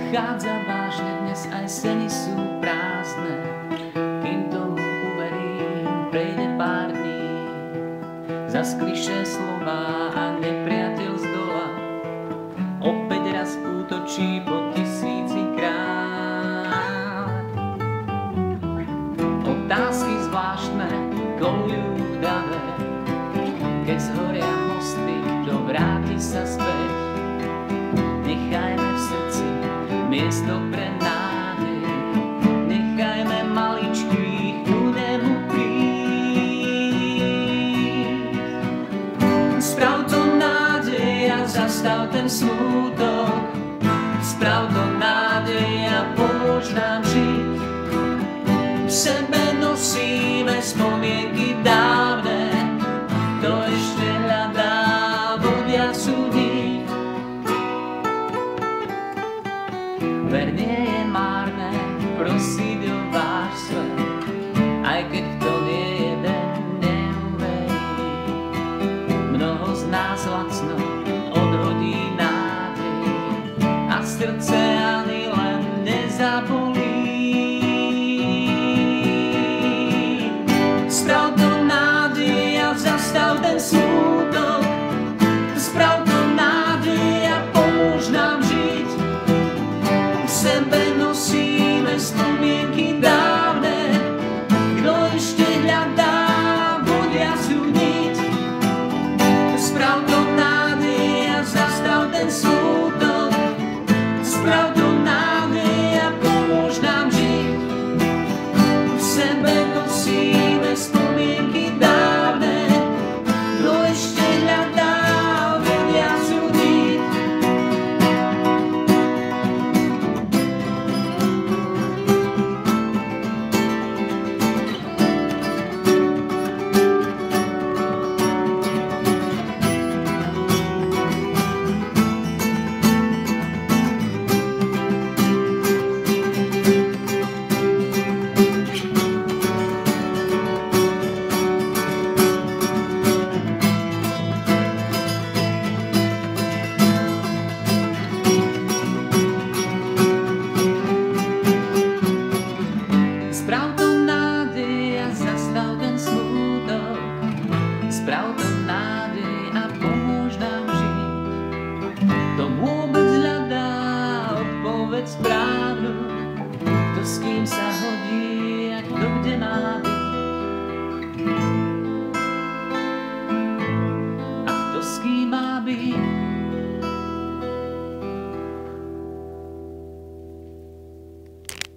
Chádza vážne dnes, aj seny sú prázdne. Kým tomu uverím, prejde pár dní. Zas klišé slova a nepriateľ z dola opäť raz útočí po tisícikrát. Otázky zvláštne kolujú v dave, keď zhoria mosty, kto vráti sa späť. Nechajme v srdci miesto pre nádej, nechajme maličkých ku nebu prísť. Sprav to nádej a zastav ten smútok, sprav to nádej a pomôž nám žiť. V sebe nosíme spomienky dávne, kto ešte hľadá, vodia súdiť. Ver nie je márne prosiť o váš svet, aj keď to nie jeden neuverí. Mnoho z nás lacno odhodí nádej a srdce ani len nezabolí. Sprav to nádej a zastav ten smútok, sprav to nádej a pomôž nám žiť. V sebe nosíme spomienky dávne, kto ešte hľadá, vodia súdiť. Sprav to nádej a zastav ten smútok, sprav to nádej a pomôž nám žiť. V sebe nosíme spomienky dávne, kto ešte hľadá, vodia súdiť. Sprav to nádej a zastav ten smútok, sprav to nádej a pomôž nám žiť. Kto vôbec hľadá odpoveď správnu, kto s kým sa hodí a kto kde má byť. A kto s kým má byť.